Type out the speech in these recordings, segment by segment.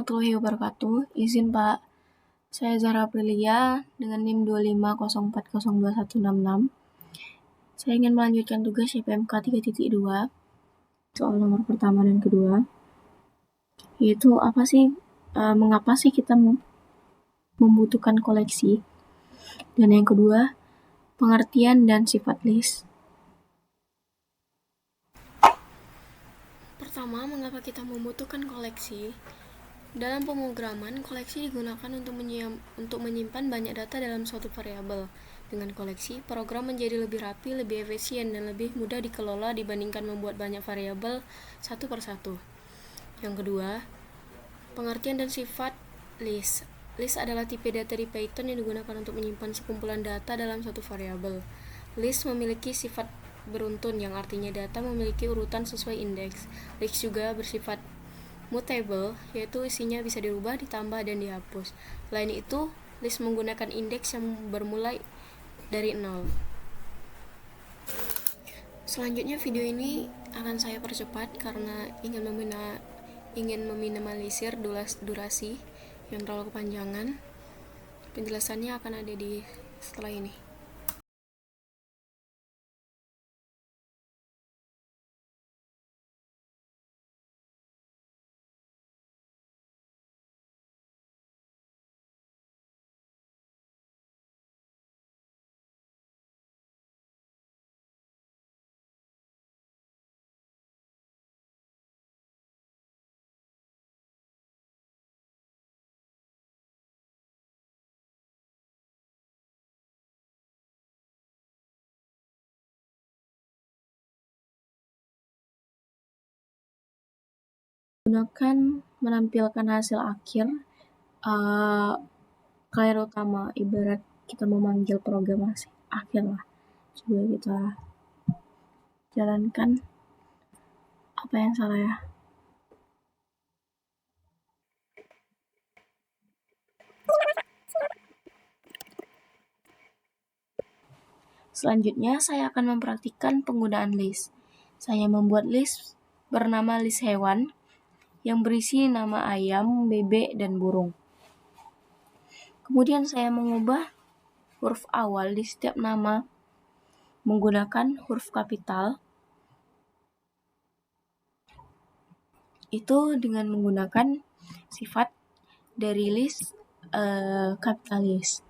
warahmatullahi wabarakatuh. Izin Pak, saya Zahra Aprilia dengan NIM 250402166. Saya ingin melanjutkan tugas YPMK 3.2, soal nomor pertama dan kedua, yaitu mengapa sih kita membutuhkan koleksi, dan yang kedua, pengertian dan sifat list. Pertama, mengapa kita membutuhkan koleksi? Dalam pemrograman, koleksi digunakan untuk menyimpan banyak data dalam suatu variabel. Dengan koleksi, program menjadi lebih rapi, lebih efisien, dan lebih mudah dikelola dibandingkan membuat banyak variabel satu persatu. Yang kedua, pengertian dan sifat list. List adalah tipe data di Python yang digunakan untuk menyimpan sekumpulan data dalam satu variabel. List memiliki sifat beruntun, yang artinya data memiliki urutan sesuai indeks. List juga bersifat mutable, yaitu isinya bisa dirubah, ditambah, dan dihapus. Selain itu, list menggunakan indeks yang bermulai dari 0. Selanjutnya video ini akan saya percepat karena ingin meminimalisir durasi yang terlalu kepanjangan. Penjelasannya akan ada di setelah ini. Gunakan menampilkan hasil akhir layar utama, ibarat kita memanggil program akhir lah. Coba kita jalankan. Apa yang salah ya? Selanjutnya, saya akan mempraktikkan penggunaan list. Saya membuat list bernama list hewan yang berisi nama ayam, bebek, dan burung. Kemudian saya mengubah huruf awal di setiap nama menggunakan huruf kapital. Itu dengan menggunakan sifat dari list kapitalis.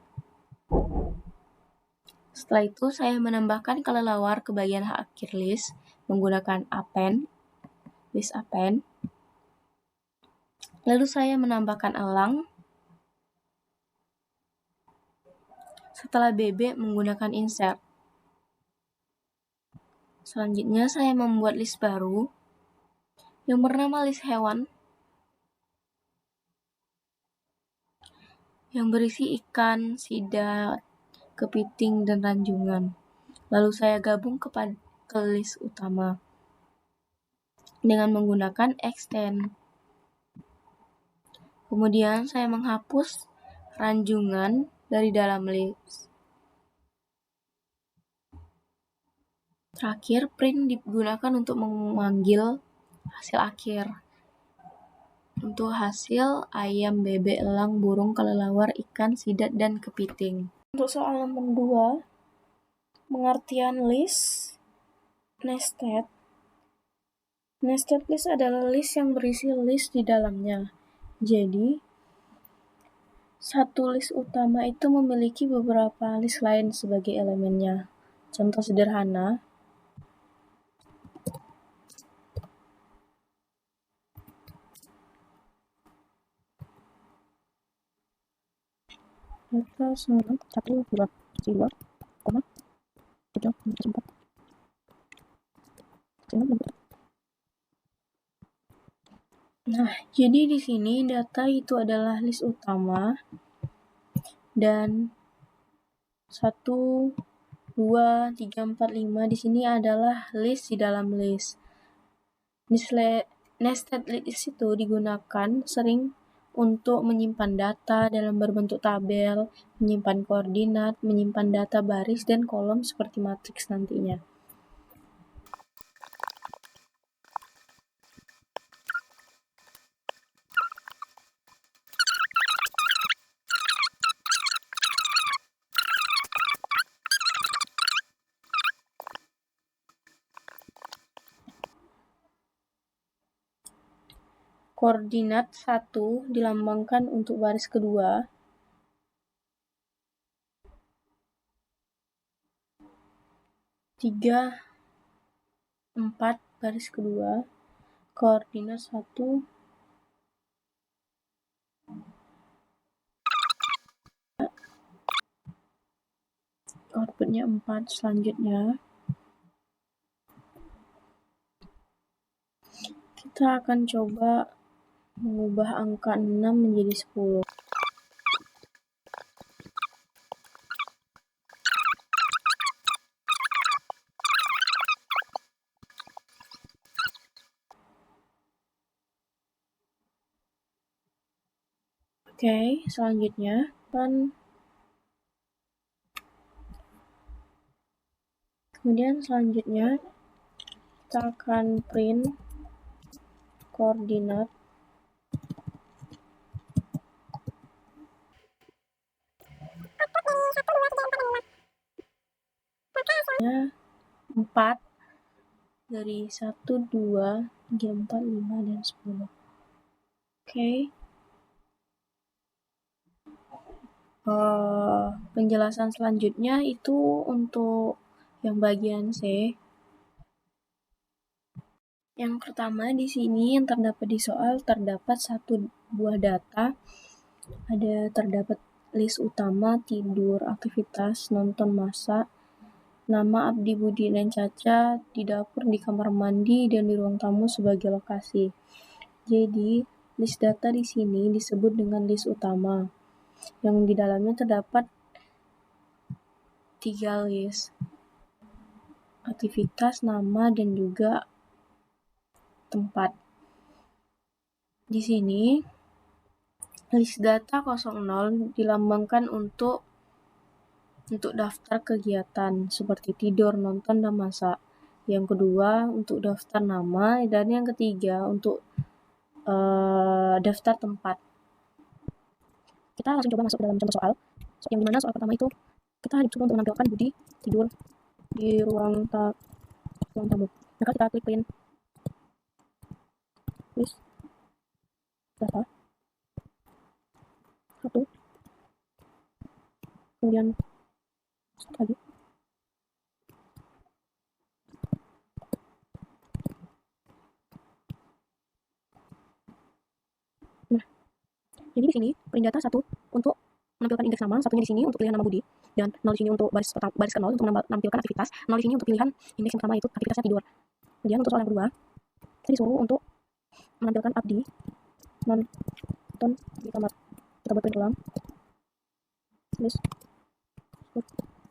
Setelah itu saya menambahkan kelelawar ke bagian akhir list menggunakan append, list append. Lalu saya menambahkan elang. Setelah bebek menggunakan insert. Selanjutnya saya membuat list baru yang bernama list hewan yang berisi ikan, sidat, kepiting, dan ranjungan. Lalu saya gabung ke list utama dengan menggunakan extend. Kemudian saya menghapus ranjungan dari dalam list. Terakhir, print digunakan untuk memanggil hasil akhir. Untuk hasil ayam, bebek, elang, burung, kelelawar, ikan, sidat, dan kepiting. Untuk soal nomor 2, pengertian list nested. Nested list adalah list yang berisi list di dalamnya. Jadi, satu list utama itu memiliki beberapa list lain sebagai elemennya. Contoh sederhana, data 1, 2, 3, 7, 4. Nah, jadi di sini data itu adalah list utama dan 1, 2, 3, 4, 5 di sini adalah list di dalam list. Nested list itu digunakan sering untuk menyimpan data dalam berbentuk tabel, menyimpan koordinat, menyimpan data baris dan kolom seperti matriks nantinya. Koordinat 1 dilambangkan untuk baris kedua. Tiga, 4 baris kedua. Koordinat 1 outputnya 4. Selanjutnya kita akan coba mengubah angka 6 menjadi 10. Oke, selanjutnya kita akan print koordinat nya 4 dari 1, 2, 3, 4, 5, dan 10. Oke. Penjelasan selanjutnya itu untuk yang bagian C. Yang pertama di sini yang terdapat di soal terdapat satu buah data. Terdapat list utama, tidur, aktivitas, nonton, masak, nama Abdi, Budi, dan Caca, di dapur, di kamar mandi, dan di ruang tamu sebagai lokasi. Jadi list data di sini disebut dengan list utama, yang di dalamnya terdapat 3 list: aktivitas, nama, dan juga tempat. Di sini list data 00 dilambangkan untuk daftar kegiatan seperti tidur, nonton, dan masak. Yang kedua untuk daftar nama, dan yang ketiga untuk daftar tempat. Kita langsung coba masuk ke dalam contoh soal. Yang dimana soal pertama itu kita dicoba untuk menampilkan Budi tidur di ruang tamu. Maka kita klik print list data 1, kemudian lagi. Nah, jadi di sini print data 1 untuk menampilkan indeks nama, satunya di sini untuk pilihan nama Budi, dan 0 di sini untuk baris ke 0 untuk menampilkan aktivitas, 0 di sini untuk pilihan indeks yang pertama itu aktivitasnya tidur. Kemudian untuk soal yang kedua, kita disuruh untuk menampilkan Abdi nonton di kamar. Kita buat print ulang list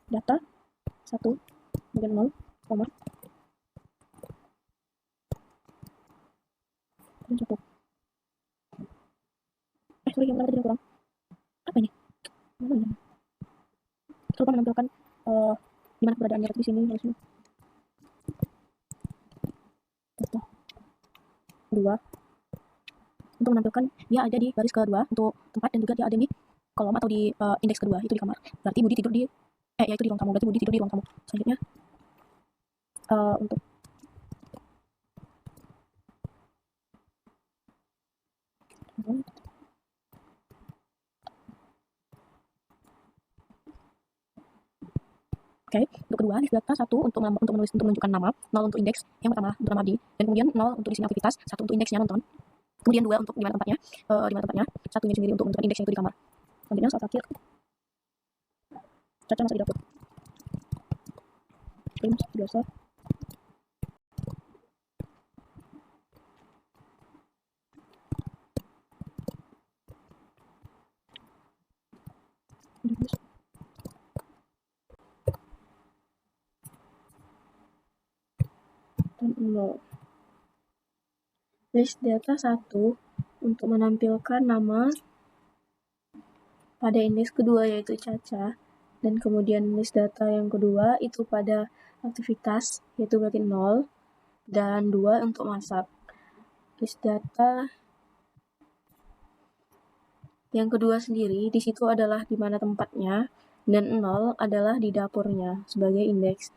data 1 kemudian 0, koma, dan 1. Sorry, yang tadi kurang. Apa ini? Kita lupa menampilkan di mana keberadaannya di sini, harus ini. Data 2 untuk menampilkan dia ada di baris kedua untuk tempat, dan juga dia ada di kolom atau di indeks kedua itu di kamar. Berarti Budi tidur di yaitu di ruang tamu. Berarti Budi tidur di ruang tamu. Selanjutnya untuk untuk kedua list data 1 untuk menunjukkan nama, 0 untuk indeks yang pertama untuk nama Abdi, dan kemudian 0 untuk di sini aktivitas, 1 untuk indeksnya nonton, kemudian 2 untuk di mana tempatnya, satunya sendiri untuk menentukan indeksnya itu di kamar. Selanjutnya soal terakhir, Caca masuk di dapur. Print biasa. List data 1 untuk menampilkan nama pada indeks kedua yaitu Caca, dan kemudian list data yang kedua itu pada aktivitas yaitu berarti 0, dan 2 untuk masak. List data yang kedua sendiri di situ adalah di mana tempatnya, dan 0 adalah di dapurnya sebagai indeks.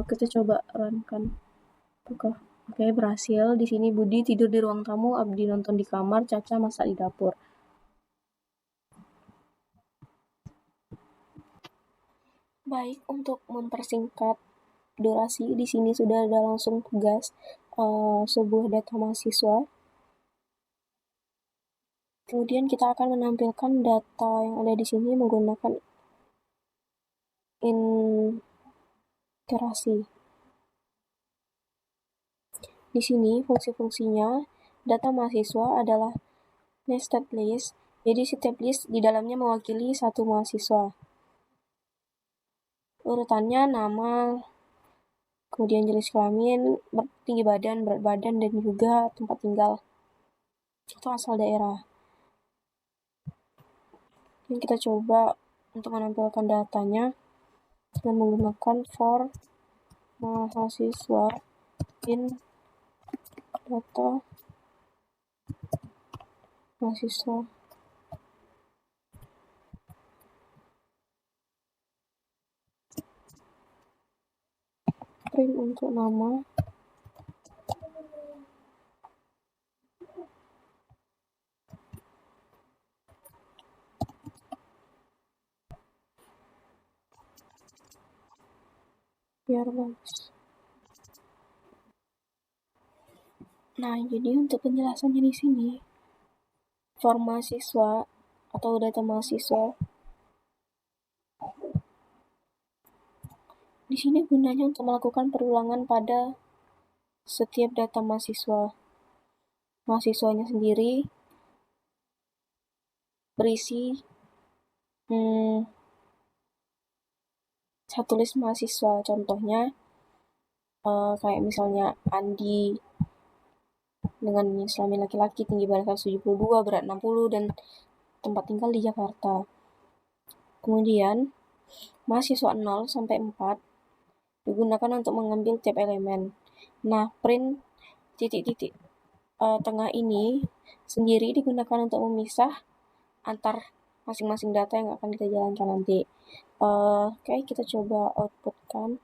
Kita coba runkan. Apakah Oke, berhasil. Di sini Budi tidur di ruang tamu, Abdi nonton di kamar, Caca masak di dapur. Baik, untuk mempersingkat durasi, di sini sudah ada langsung tugas sebuah data mahasiswa. Kemudian kita akan menampilkan data yang ada di sini menggunakan iterasi. Di sini fungsi-fungsinya, data mahasiswa adalah nested list. Jadi setiap list di dalamnya mewakili satu mahasiswa. Urutannya nama, kemudian jenis kelamin, tinggi badan, berat badan, dan juga tempat tinggal atau asal daerah. Dan kita coba untuk menampilkan datanya dengan menggunakan for mahasiswa in data mahasiswa. Print untuk nama, biar bagus. Nah, jadi untuk penjelasannya di sini, for mahasiswa atau data mahasiswa di sini gunanya untuk melakukan perulangan pada setiap data mahasiswa. Mahasiswanya sendiri berisi satu list mahasiswa. Contohnya kayak misalnya Andi dengan jenis kelamin laki-laki, tinggi badan 172, berat 60, dan tempat tinggal di Jakarta. Kemudian mahasiswa 0 sampai 4 digunakan untuk mengambil tiap elemen. Nah, print titik-titik tengah ini sendiri digunakan untuk memisah antar masing-masing data yang akan kita jalankan nanti. Oke, kita coba outputkan.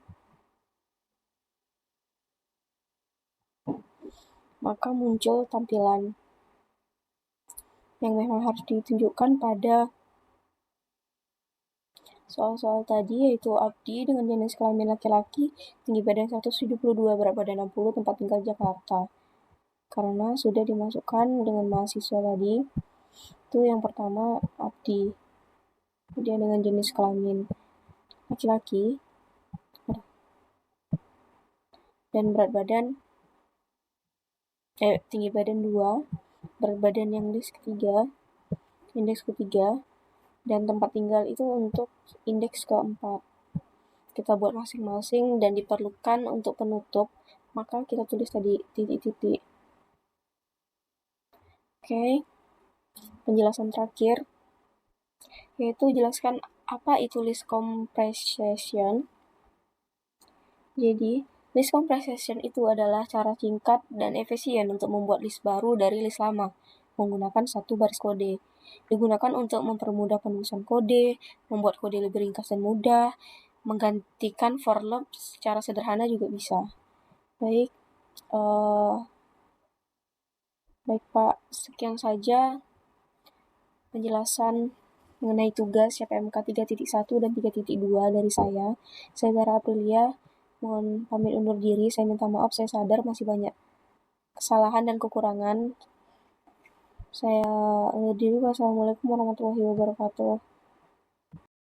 Maka muncul tampilan yang memang harus ditunjukkan pada soal-soal tadi, yaitu Abdi dengan jenis kelamin laki-laki, tinggi badan 172, berat badan 60, tempat tinggal Jakarta. Karena sudah dimasukkan dengan mahasiswa tadi. Itu yang pertama Abdi. Kemudian dengan jenis kelamin laki-laki dan berat badan tinggi badan 2, berat badan yang indeks ketiga, dan tempat tinggal itu untuk indeks keempat. Kita buat masing-masing dan diperlukan untuk penutup, maka kita tulis tadi titik-titik. Oke, penjelasan terakhir yaitu jelaskan apa itu list compression. Jadi, list compression itu adalah cara singkat dan efisien untuk membuat list baru dari list lama menggunakan satu baris kode. Digunakan untuk mempermudah penulisan kode, membuat kode lebih ringkas dan mudah, menggantikan for loop secara sederhana juga bisa. Baik, Pak, sekian saja penjelasan mengenai tugas CPMK 3.1 dan 3.2 dari saya. Saya Zara Aprilia, mohon pamit undur diri. Saya minta maaf, saya sadar masih banyak kesalahan dan kekurangan. Saya undur diri. Wassalamualaikum warahmatullahi wabarakatuh.